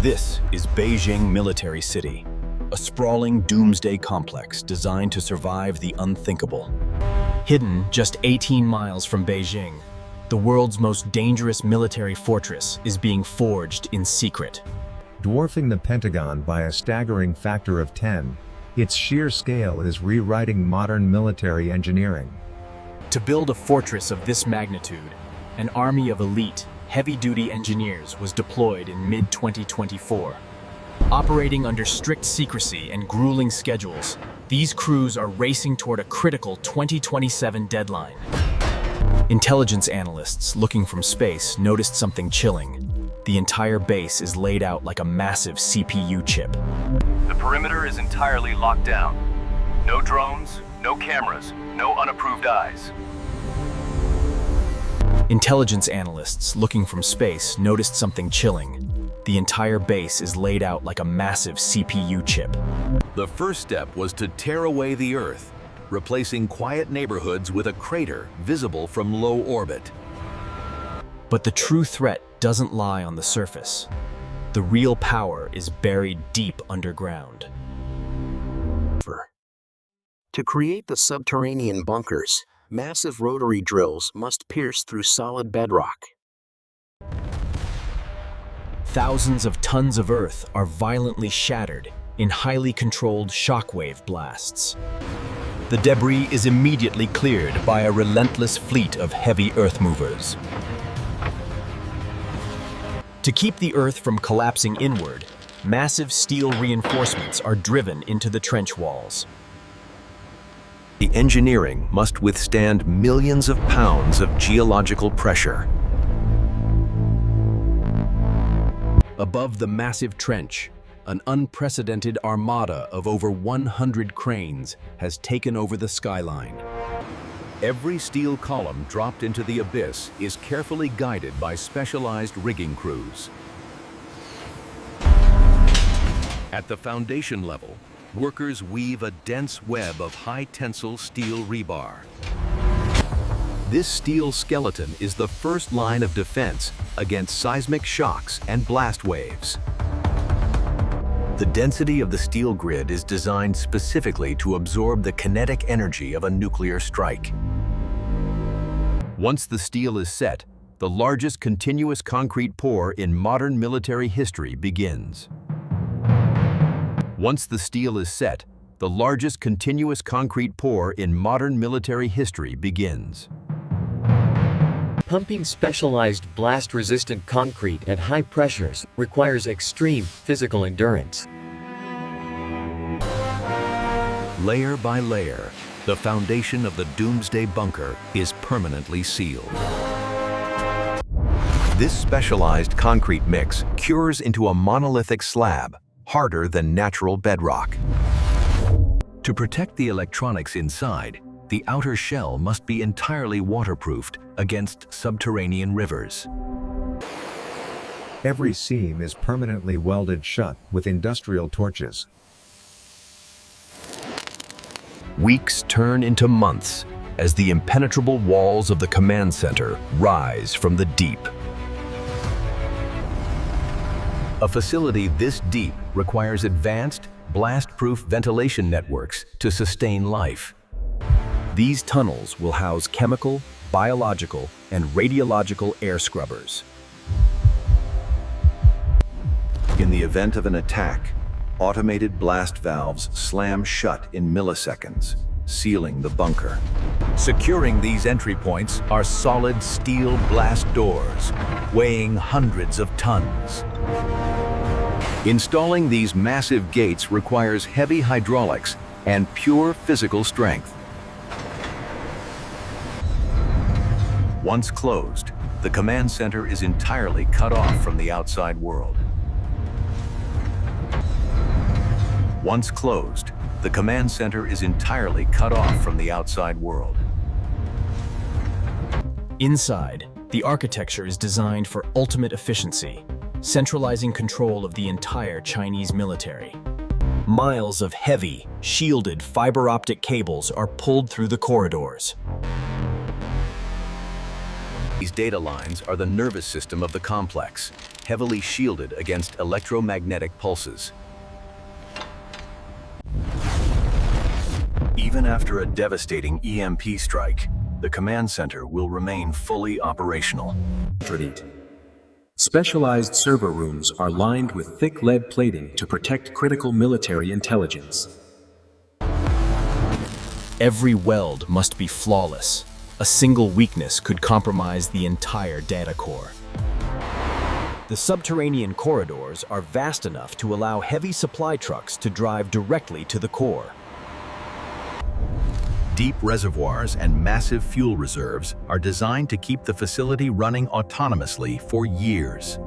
This is Beijing Military City, a sprawling doomsday complex designed to survive the unthinkable. Hidden just 18 miles from Beijing, the world's most dangerous military fortress is being forged in secret. Dwarfing the Pentagon by a staggering factor of 10, its sheer scale is rewriting modern military engineering. To build a fortress of this magnitude, an army of elite, heavy-duty engineers was deployed in mid-2024. Operating under strict secrecy and grueling schedules, these crews are racing toward a critical 2027 deadline. Intelligence analysts looking from space noticed something chilling. The entire base is laid out like a massive CPU chip. The perimeter is entirely locked down. No drones, no cameras, no unapproved eyes. Intelligence analysts looking from space noticed something chilling. The entire base is laid out like a massive CPU chip. The first step was to tear away the Earth, replacing quiet neighborhoods with a crater visible from low orbit. But the true threat doesn't lie on the surface. The real power is buried deep underground. To create the subterranean bunkers, massive rotary drills must pierce through solid bedrock. Thousands of tons of earth are violently shattered in highly controlled shockwave blasts. The debris is immediately cleared by a relentless fleet of heavy earth movers. To keep the earth from collapsing inward, massive steel reinforcements are driven into the trench walls. The engineering must withstand millions of pounds of geological pressure. Above the massive trench, an unprecedented armada of over 100 cranes has taken over the skyline. Every steel column dropped into the abyss is carefully guided by specialized rigging crews. At the foundation level, workers weave a dense web of high-tensile steel rebar. This steel skeleton is the first line of defense against seismic shocks and blast waves. The density of the steel grid is designed specifically to absorb the kinetic energy of a nuclear strike. Once the steel is set, the largest continuous concrete pour in modern military history begins. Once the steel is set, the largest continuous concrete pour in modern military history begins. Pumping specialized blast-resistant concrete at high pressures requires extreme physical endurance. Layer by layer, the foundation of the doomsday bunker is permanently sealed. This specialized concrete mix cures into a monolithic slab, harder than natural bedrock. To protect the electronics inside, the outer shell must be entirely waterproofed against subterranean rivers. Every seam is permanently welded shut with industrial torches. Weeks turn into months as the impenetrable walls of the command center rise from the deep. A facility this deep requires advanced, blast-proof ventilation networks to sustain life. These tunnels will house chemical, biological, and radiological air scrubbers. In the event of an attack, automated blast valves slam shut in milliseconds, sealing the bunker. Securing these entry points are solid steel blast doors, weighing hundreds of tons. Installing these massive gates requires heavy hydraulics and pure physical strength. Once closed, the command center is entirely cut off from the outside world. Once closed, the command center is entirely cut off from the outside world. Inside, the architecture is designed for ultimate efficiency, centralizing control of the entire Chinese military. Miles of heavy, shielded fiber optic cables are pulled through the corridors. These data lines are the nervous system of the complex, heavily shielded against electromagnetic pulses. Even after a devastating EMP strike, the command center will remain fully operational. Specialized server rooms are lined with thick lead plating to protect critical military intelligence. Every weld must be flawless. A single weakness could compromise the entire data core. The subterranean corridors are vast enough to allow heavy supply trucks to drive directly to the core. Deep reservoirs and massive fuel reserves are designed to keep the facility running autonomously for years.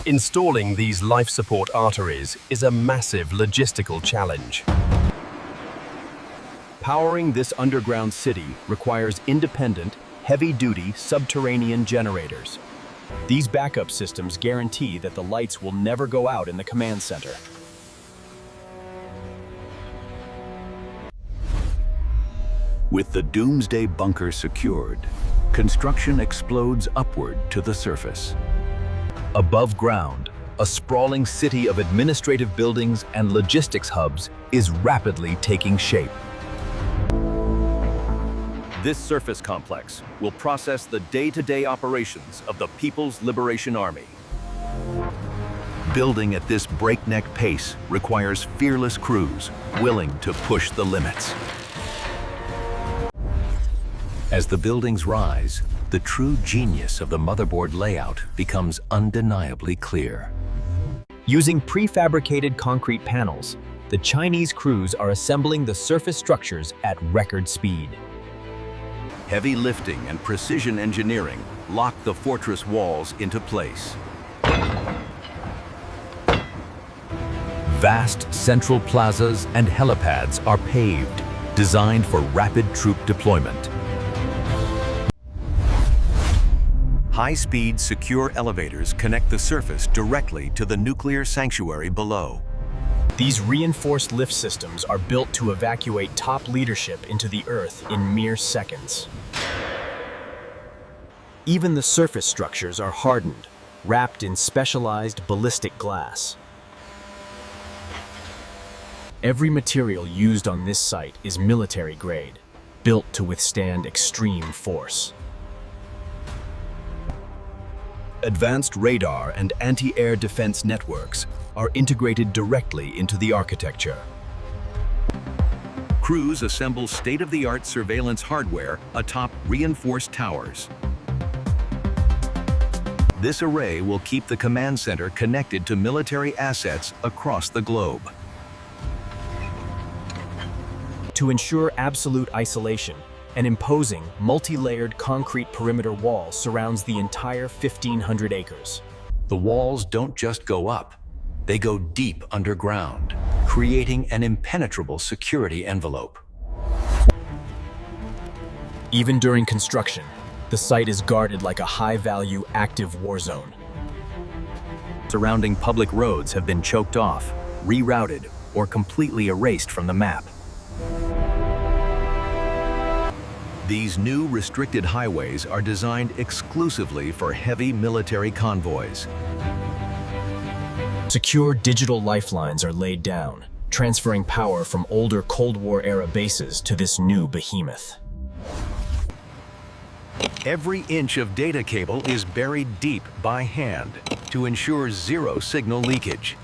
Installing these life support arteries is a massive logistical challenge. Powering this underground city requires independent, heavy-duty subterranean generators. These backup systems guarantee that the lights will never go out in the command center. With the doomsday bunker secured, construction explodes upward to the surface. Above ground, a sprawling city of administrative buildings and logistics hubs is rapidly taking shape. This surface complex will process the day-to-day operations of the People's Liberation Army. Building at this breakneck pace requires fearless crews willing to push the limits. As the buildings rise, the true genius of the motherboard layout becomes undeniably clear. Using prefabricated concrete panels, the Chinese crews are assembling the surface structures at record speed. Heavy lifting and precision engineering lock the fortress walls into place. Vast central plazas and helipads are paved, designed for rapid troop deployment. High-speed, secure elevators connect the surface directly to the nuclear sanctuary below. These reinforced lift systems are built to evacuate top leadership into the Earth in mere seconds. Even the surface structures are hardened, wrapped in specialized ballistic glass. Every material used on this site is military grade, built to withstand extreme force. Advanced radar and anti-air defense networks are integrated directly into the architecture. Crews assemble state-of-the-art surveillance hardware atop reinforced towers. This array will keep the command center connected to military assets across the globe. To ensure absolute isolation, an imposing, multi-layered concrete perimeter wall surrounds the entire 1,500 acres. The walls don't just go up, they go deep underground, creating an impenetrable security envelope. Even during construction, the site is guarded like a high-value active war zone. Surrounding public roads have been choked off, rerouted, or completely erased from the map. These new restricted highways are designed exclusively for heavy military convoys. Secure digital lifelines are laid down, transferring power from older Cold War-era bases to this new behemoth. Every inch of data cable is buried deep by hand to ensure zero signal leakage.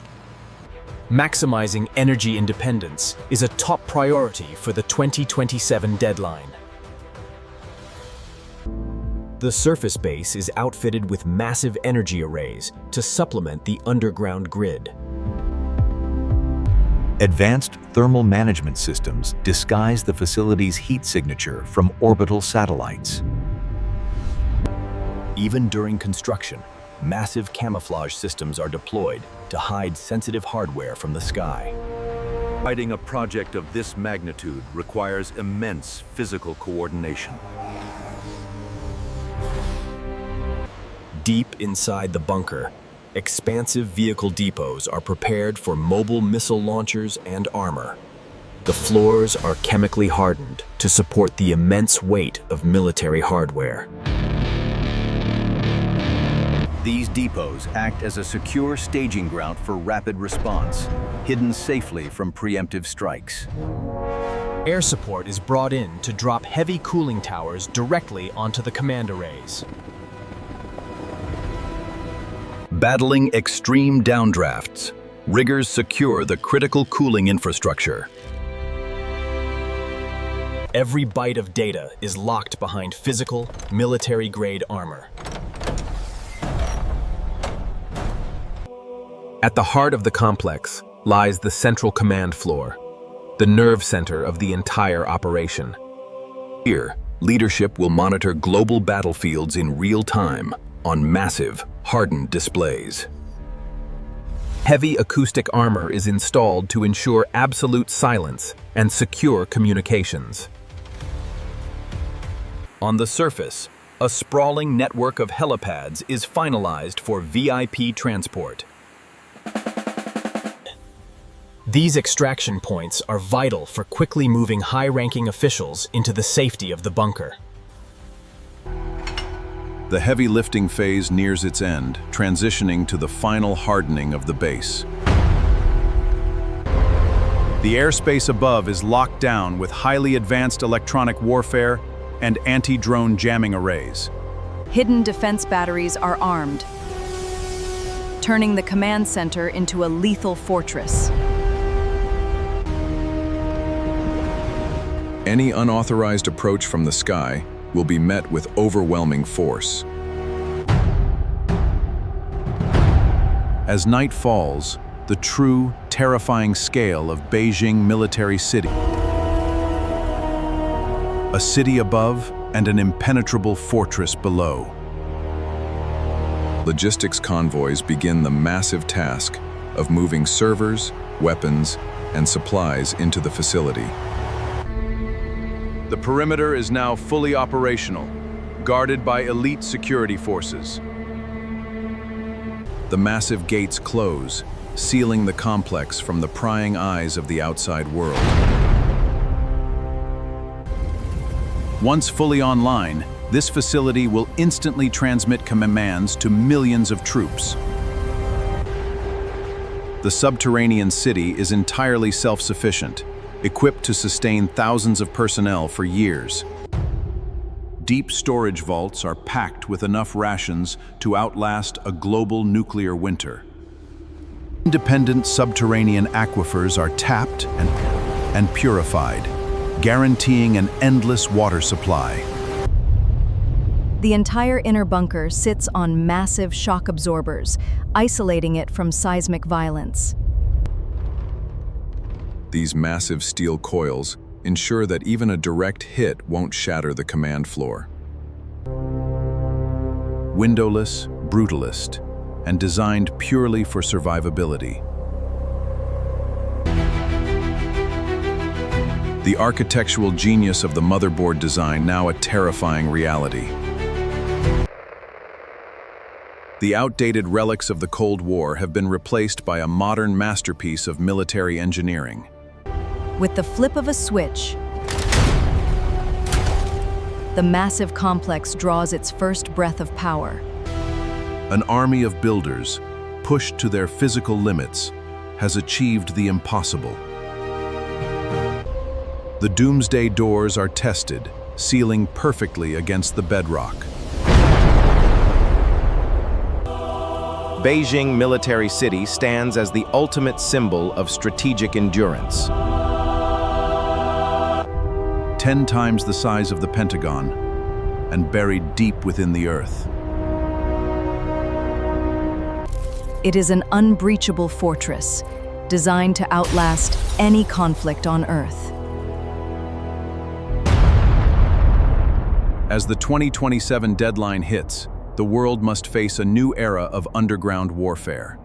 Maximizing energy independence is a top priority for the 2027 deadline. The surface base is outfitted with massive energy arrays to supplement the underground grid. Advanced thermal management systems disguise the facility's heat signature from orbital satellites. Even during construction, massive camouflage systems are deployed to hide sensitive hardware from the sky. Fighting a project of this magnitude requires immense physical coordination. Deep inside the bunker, expansive vehicle depots are prepared for mobile missile launchers and armor. The floors are chemically hardened to support the immense weight of military hardware. These depots act as a secure staging ground for rapid response, hidden safely from preemptive strikes. Air support is brought in to drop heavy cooling towers directly onto the command arrays. Battling extreme downdrafts, riggers secure the critical cooling infrastructure. Every byte of data is locked behind physical, military-grade armor. At the heart of the complex lies the central command floor, the nerve center of the entire operation. Here, leadership will monitor global battlefields in real time on massive, hardened displays. Heavy acoustic armor is installed to ensure absolute silence and secure communications. On the surface, a sprawling network of helipads is finalized for VIP transport. These extraction points are vital for quickly moving high-ranking officials into the safety of the bunker. The heavy lifting phase nears its end, transitioning to the final hardening of the base. The airspace above is locked down with highly advanced electronic warfare and anti-drone jamming arrays. Hidden defense batteries are armed, turning the command center into a lethal fortress. Any unauthorized approach from the sky will be met with overwhelming force. As night falls, the true, terrifying scale of Beijing Military City. A city above and an impenetrable fortress below. Logistics convoys begin the massive task of moving servers, weapons, and supplies into the facility. The perimeter is now fully operational, guarded by elite security forces. The massive gates close, sealing the complex from the prying eyes of the outside world. Once fully online, this facility will instantly transmit commands to millions of troops. The subterranean city is entirely self-sufficient, equipped to sustain thousands of personnel for years. Deep storage vaults are packed with enough rations to outlast a global nuclear winter. Independent subterranean aquifers are tapped and purified, guaranteeing an endless water supply. The entire inner bunker sits on massive shock absorbers, isolating it from seismic violence. These massive steel coils ensure that even a direct hit won't shatter the command floor. Windowless, brutalist, and designed purely for survivability. The architectural genius of the motherboard design now a terrifying reality. The outdated relics of the Cold War have been replaced by a modern masterpiece of military engineering. With the flip of a switch, the massive complex draws its first breath of power. An army of builders, pushed to their physical limits, has achieved the impossible. The doomsday doors are tested, sealing perfectly against the bedrock. Beijing Military City stands as the ultimate symbol of strategic endurance. 10 times the size of the Pentagon, and buried deep within the earth. It is an unbreachable fortress, designed to outlast any conflict on Earth. As the 2027 deadline hits, the world must face a new era of underground warfare.